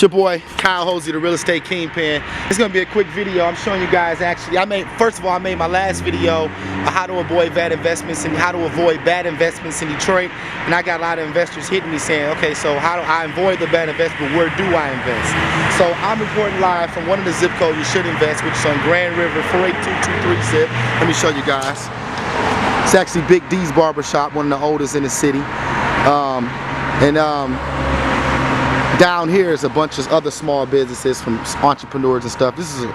your boy Kyle Hosey, the real estate kingpin. It's gonna be a quick video. I'm showing you guys actually. First of all, I made my last video on how to avoid bad investments and how to avoid bad investments in Detroit. And I got a lot of investors hitting me saying, okay, so how do I avoid the bad investment? Where do I invest? So I'm reporting live from one of the zip codes you should invest, which is on Grand River 48223 zip. Let me show you guys. It's actually Big D's Barbershop, one of the oldest in the city. Down here is a bunch of other small businesses from entrepreneurs and stuff. This is a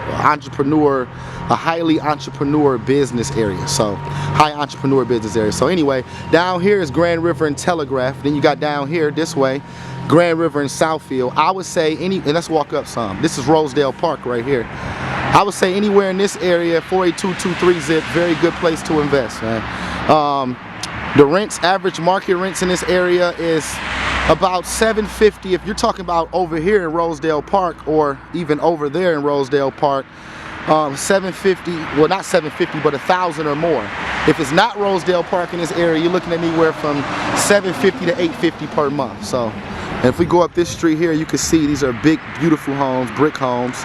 highly entrepreneur business area. So high entrepreneur business area. So anyway, down here is Grand River and Telegraph. Then you got down here this way, Grand River and Southfield. I would say and let's walk up some. This is Rosedale Park right here. I would say anywhere in this area, 48223 zip, very good place to invest, man. The rents, average market rents in this area is about $750 if you're talking about over here in Rosedale Park or even over there in Rosedale Park. $750, well not $750, but $1,000 or more. If it's not Rosedale Park in this area, you're looking at anywhere from $750 to $850 per month. So, and if we go up this street here, you can see these are big, beautiful homes, brick homes.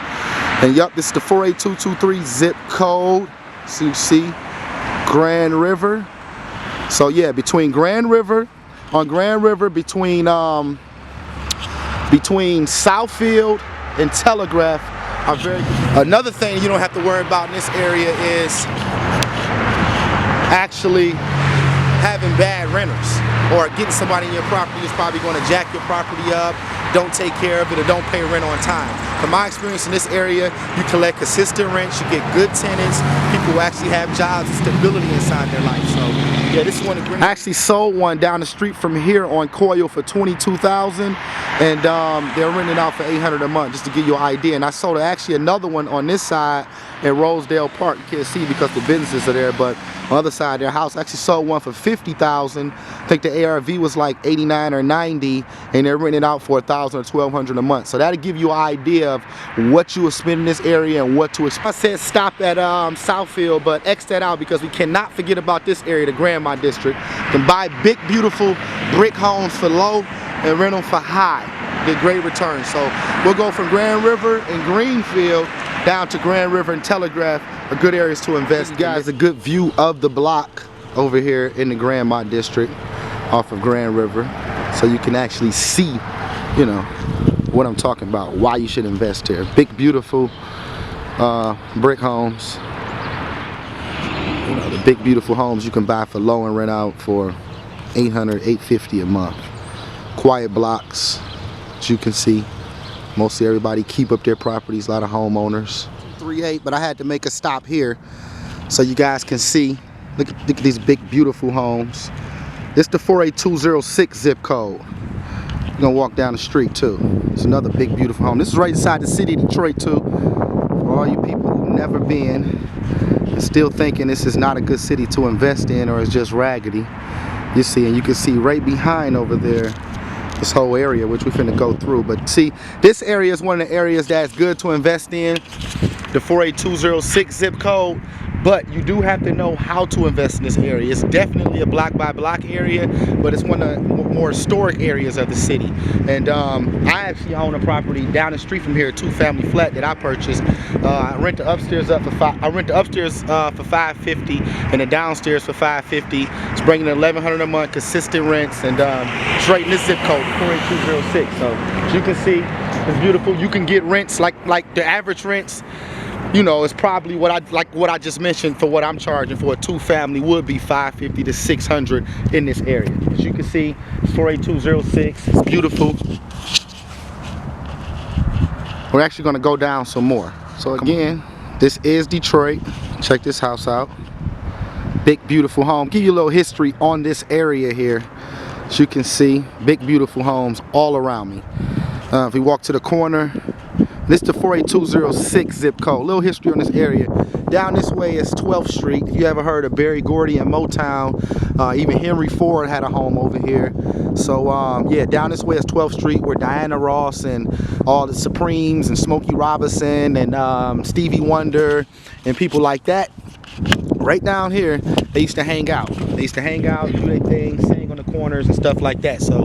And yup, this is the 48223 zip code. So you see Grand River. So yeah, between Grand River, on Grand River, between Southfield and Telegraph are very good. Another thing you don't have to worry about in this area is actually having bad renters or getting somebody in your property who's probably going to jack your property up, don't take care of it, or don't pay rent on time. From my experience in this area, you collect consistent rents, you get good tenants, people who actually have jobs and stability inside their life. So yeah, this is one of the great. I actually sold one down the street from here on Coyle for $22,000, and they're renting out for $800 a month, just to give you an idea. And I sold actually another one on this side in Rosedale Park. You can't see because the businesses are there, but on the other side of their house, I actually sold one for $50,000. I think the ARV was like 89 or 90, and they're renting out for $1,000 or $1,200 a month. So that'll give you an idea of what you will spend in this area and what to expect. I said stop at Southfield, but X that out because we cannot forget about this area, the Grandmont District. You can buy big, beautiful brick homes for low and rent them for high. Get great returns. So we'll go from Grand River and Greenfield down to Grand River and Telegraph are good areas to invest. You guys, a good view of the block over here in the Grandmont District off of Grand River, so you can actually see, you know, what I'm talking about, why you should invest here. Big, beautiful brick homes. You know, the big, beautiful homes you can buy for low and rent out for $800, $850 a month. Quiet blocks, as you can see. Mostly everybody keep up their properties, a lot of homeowners. 38, but I had to make a stop here so you guys can see. Look at these big, beautiful homes. This is the 48206 zip code. You're gonna walk down the street too. It's another big, beautiful home. This is right inside the city of Detroit too. For all you people who've never been and still thinking this is not a good city to invest in or it's just raggedy. You see, and you can see right behind over there this whole area, which we're finna go through. But see, this area is one of the areas that's good to invest in, the 48206 zip code. But you do have to know how to invest in this area. It's definitely a block by block area, but it's one of the more historic areas of the city. And I actually own a property down the street from here, a 2-family flat that I purchased. I rent the upstairs for $550 and the downstairs for $550. It's bringing in $1,100 a month, consistent rents, and it's right in this zip code, 48206. So as you can see, it's beautiful. You can get rents like the average rents. You know, it's probably what I just mentioned for what I'm charging for a 2-family would be $550 to $600 in this area. As you can see, it's 48206. It's beautiful. We're actually going to go down some more. So again, this is Detroit. Check this house out. Big, beautiful home. Give you a little history on this area here. As you can see, big, beautiful homes all around me. If we walk to the corner, this is the 48206 zip code. A little history on this area. Down this way is 12th Street. If you ever heard of Berry Gordy and Motown, even Henry Ford had a home over here. So yeah, down this way is 12th Street, where Diana Ross and all the Supremes and Smokey Robinson and Stevie Wonder and people like that, right down here, they used to hang out. They used to hang out, do their thing, sing on the corners and stuff like that. So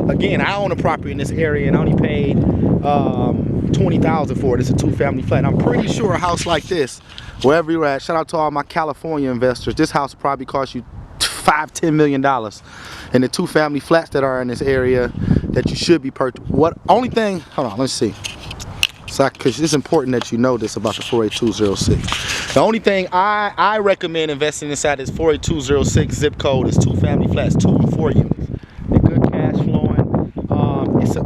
again, I own a property in this area and I only paid $20,000 for it. It's a 2-family flat. I'm pretty sure a house like this, wherever you're at, shout out to all my California investors, this house will probably cost you $5–10 million. And the 2-family flats that are in this area that you should be purchasing. Only thing, hold on, let's see. So, because it's important that you know this about the 48206. The only thing I recommend investing inside this 48206 zip code is 2-family flats, 2 and 4 units. They're good cash flowing.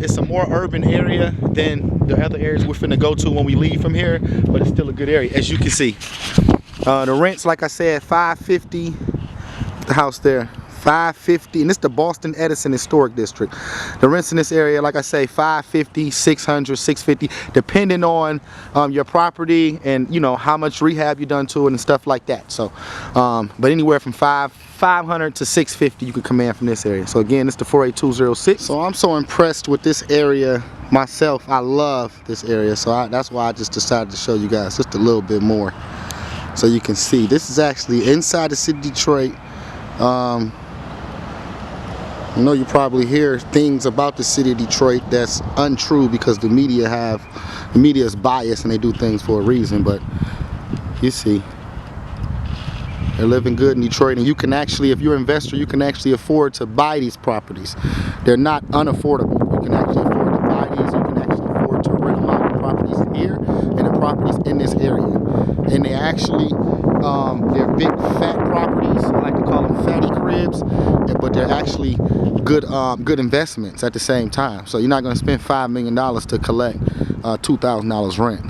It's a more urban area than the other areas we're finna go to when we leave from here, but it's still a good area, as you can see. The rents, like I said, $550. The house there, $550, and it's the Boston Edison Historic District. The rents in this area, like I say, $550, $600, $650, depending on your property and how much rehab you done to it and stuff like that. So, but anywhere from $500 to $650 you can command from this area. So again, it's the 48206. So I'm so impressed with this area myself. I love this area, so that's why I just decided to show you guys just a little bit more, so you can see. This is actually inside the city of Detroit. I know you probably hear things about the city of Detroit that's untrue because the media is biased and they do things for a reason, but you see, they're living good in Detroit, and you can actually, if you're an investor, you can actually afford to buy these properties. They're not unaffordable. You can actually afford to buy these. You can actually afford to rent them out. The properties here and the properties in this area, and they actually they're big fat properties. I like to call them fatty cribs, but they're actually good investments at the same time. So you're not going to spend $5 million to collect $2,000 rent.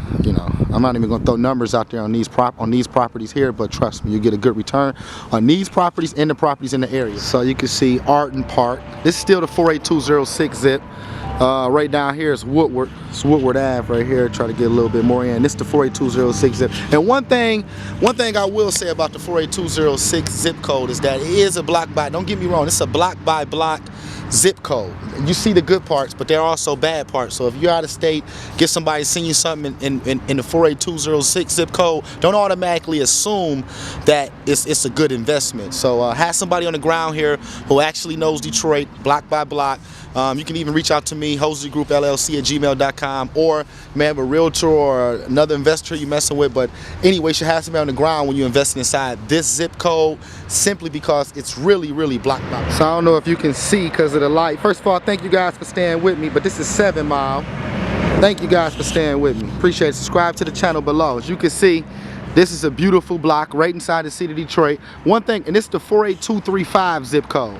I'm not even going to throw numbers out there on these properties here, but trust me, you get a good return on these properties and the properties in the area. So you can see Arden Park. This is still the 48206 zip. Right down here is Woodward. It's Woodward Ave right here. Try to get a little bit more in. This is the 48206 zip. And one thing I will say about the 48206 zip code is that it is a block by, don't get me wrong, it's a block by block zip code. You see the good parts, but there are also bad parts. So if you're out of state, get somebody to send you something in the 48206 zip code, don't automatically assume that it's a good investment. So have somebody on the ground here who actually knows Detroit block by block. You can even reach out to me, HosleyGroupLLC@gmail.com, or you may have a realtor or another investor you're messing with. But anyway, you should have somebody on the ground when you're investing inside this zip code, simply because it's really, really block by block. So I don't know if you can see because of the light. First of all, thank you guys for staying with me, but this is 7 Mile. Thank you guys for staying with me. Appreciate it. Subscribe to the channel below. As you can see, this is a beautiful block right inside the city of Detroit. One thing, and this is the 48235 zip code.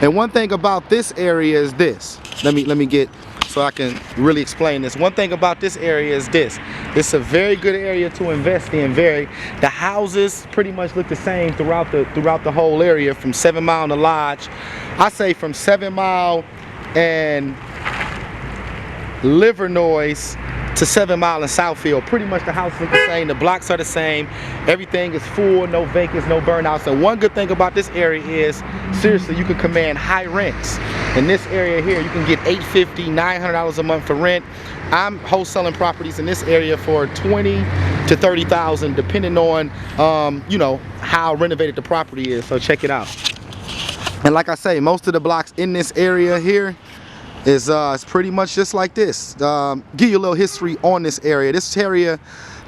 And one thing about this area is this. Let me get, so I can really explain this. One thing about this area is this. It's a very good area to invest in. The houses pretty much look the same throughout the whole area, from 7 Mile and the Lodge. I say from 7 Mile and Livernois to 7 Mile and Southfield. Pretty much the houses look the same, the blocks are the same, everything is full, no vacants, no burnouts. And one good thing about this area is, seriously, you can command high rents. In this area here, you can get $850, $900 a month for rent. I'm wholesaling properties in this area for $20,000 to $30,000, depending on how renovated the property is. So check it out. And like I say, most of the blocks in this area here is it's pretty much just like this. Give you a little history on this area. This area,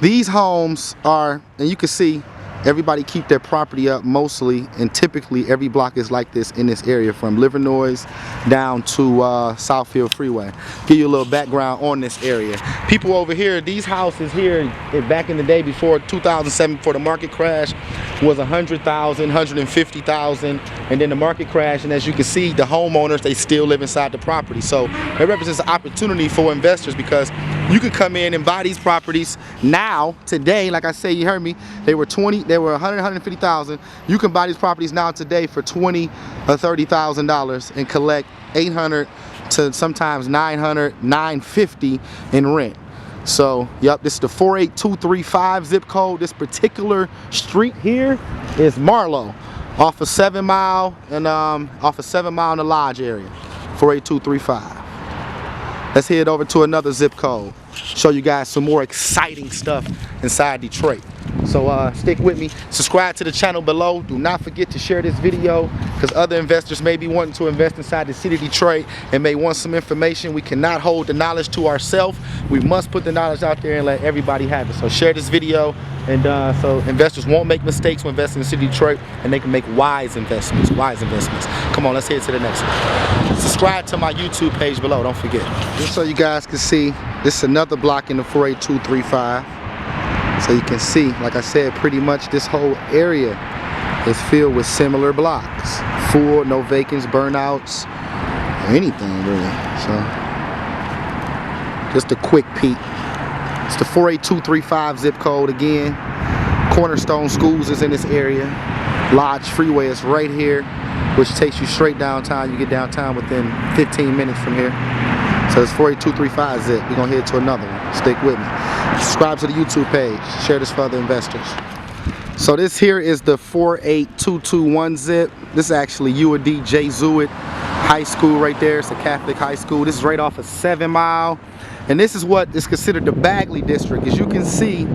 these homes are, and you can see everybody keep their property up mostly, and typically every block is like this in this area, from Livernois down to Southfield Freeway. Give you a little background on this area. People over here, these houses here, back in the day before 2007, before the market crash, was $100,000, $150,000, and then the market crashed, and as you can see, the homeowners, they still live inside the property. So it represents an opportunity for investors, because you could come in and buy these properties now, today. Like I say, you heard me, they were $100,000, $150,000. You can buy these properties now today for $20,000 or $30,000 and collect $800 to sometimes $900, $950 in rent. So, yep, this is the 48235 zip code. This particular street here is Marlowe, off of 7 Mile and off of 7 Mile in the Lodge area. 48235. Let's head over to another zip code. Show you guys some more exciting stuff inside Detroit. So stick with me. Subscribe to the channel below. Do not forget to share this video because other investors may be wanting to invest inside the city of Detroit and may want some information. We cannot hold the knowledge to ourselves. We must put the knowledge out there and let everybody have it. So share this video, and so investors won't make mistakes when investing in the city of Detroit, and they can make wise investments. Come on, let's head to the next one. Subscribe to my YouTube page below, don't forget. Just so you guys can see, this is another block in the 48235. So you can see, like I said, pretty much this whole area is filled with similar blocks. Full, no vacants, burnouts, or anything really. So just a quick peek. It's the 48235 zip code again. Cornerstone Schools is in this area. Lodge Freeway is right here, which takes you straight downtown. You get downtown within 15 minutes from here. So it's 48235 zip. We're gonna head to another one. Stick with me. Subscribe to the YouTube page. Share this for other investors. So this here is the 48221 zip. This is actually UAD Jesuit High School right there. It's a Catholic high school. This is right off of 7 Mile. And this is what is considered the Bagley district. As you can see,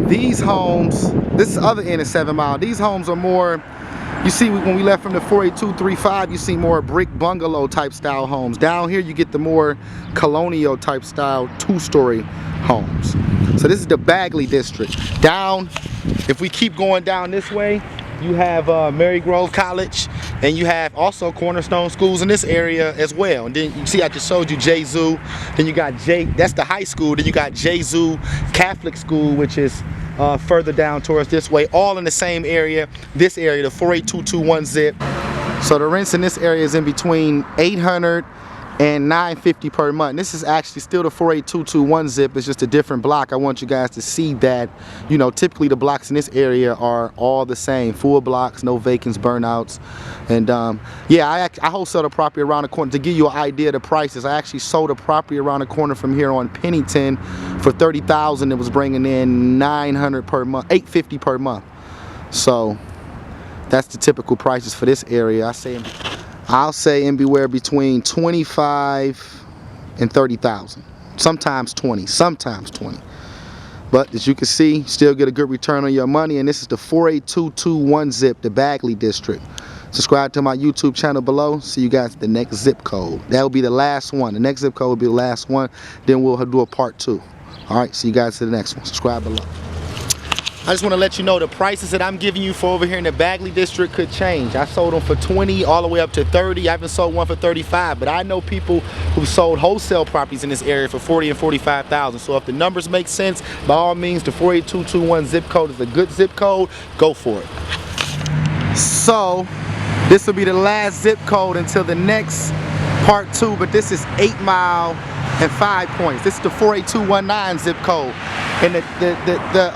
these homes, this is the other end of 7 Mile. These homes are more, you see when we left from the 48235, you see more brick bungalow type style homes. Down here you get the more colonial type style 2-story homes. So this is the Bagley district. Down, if we keep going down this way, you have Mary Grove College, and you have also Cornerstone Schools in this area as well. And then you see I just showed you Jesu. Then you got that's the high school. Then you got Jesu Catholic School, which is further down towards this way, all in the same area. This area, the 48221 zip. So the rents in this area is in between $800 and $950 per month. This is actually still the 48221 zip. It's just a different block. I want you guys to see that, you know, typically the blocks in this area are all the same, full blocks, no vacants, burnouts. And yeah, I wholesale the property around the corner. To give you an idea of the prices, I actually sold a property around the corner from here on Pennington for $30,000. It was bringing in $900 per month, $850 per month. So that's the typical prices for this area. I'll say anywhere between 25 and 30,000. Sometimes 20, sometimes 20. But as you can see, still get a good return on your money. And this is the 48221 zip, the Bagley district. Subscribe to my YouTube channel below. See you guys at the next zip code. That will be the last one. The next zip code will be the last one. Then we'll do a part 2. All right, see you guys to the next one. Subscribe below. I just want to let you know the prices that I'm giving you for over here in the Bagley district could change. I sold them for 20 all the way up to 30. I haven't sold one for 35, but I know people who sold wholesale properties in this area for 40 and 45,000. So if the numbers make sense, by all means, the 48221 zip code is a good zip code. Go for it. So this will be the last zip code until the next part 2, but this is 8 Mile and 5 Points. This is the 48219 zip code, and the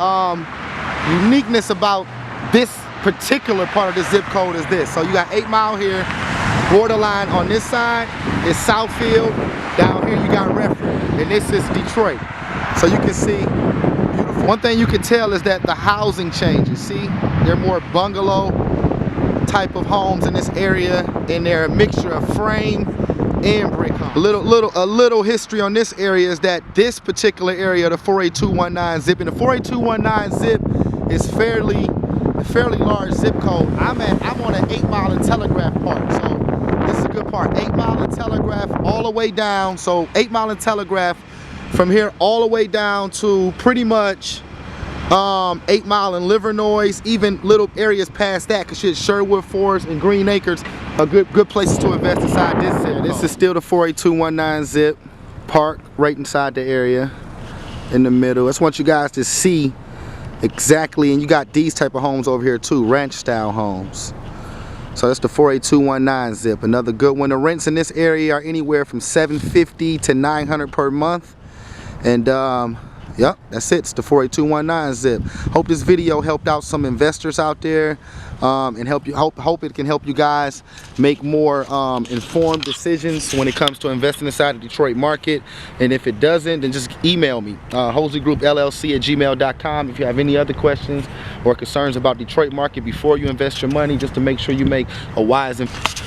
uniqueness about this particular part of the zip code is this. So you got 8 Mile here, borderline on this side is Southfield, down here you got Redford, and this is Detroit. So you can see, beautiful. One thing you can tell is that the housing changes. See, they're more bungalow type of homes in this area, and they're a mixture of frame and brick homes. A little history on this area is that this particular area, the 48219 zip, and the 48219 zip is fairly large zip code. I'm on an 8 Mile and Telegraph part, so this is a good part. 8 Mile and Telegraph all the way down. So 8 Mile and Telegraph from here all the way down to pretty much 8 Mile and Livernois, even little areas past that, because Sherwood Forest and Green Acres are good places to invest inside this area. This is still the 48219 zip, park right inside the area in the middle. I just want you guys to see exactly, and you got these type of homes over here too, ranch style homes. So that's the 48219 zip, another good one. The rents in this area are anywhere from $750 to $900 per month. And yep, that's it. It's the 48219 zip. Hope this video helped out some investors out there, and hope it can help you guys make more informed decisions when it comes to investing inside the Detroit market. And if it doesn't, then just email me, HosleyGroupLLC@gmail.com, if you have any other questions or concerns about Detroit market before you invest your money, just to make sure you make a wise investment.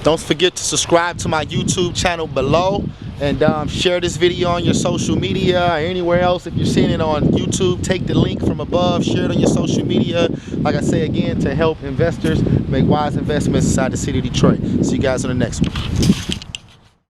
Don't forget to subscribe to my YouTube channel below, and share this video on your social media or anywhere else. If you're seeing it on YouTube, take the link from above, share it on your social media. Like I say again, to help investors make wise investments inside the city of Detroit. See you guys on the next one.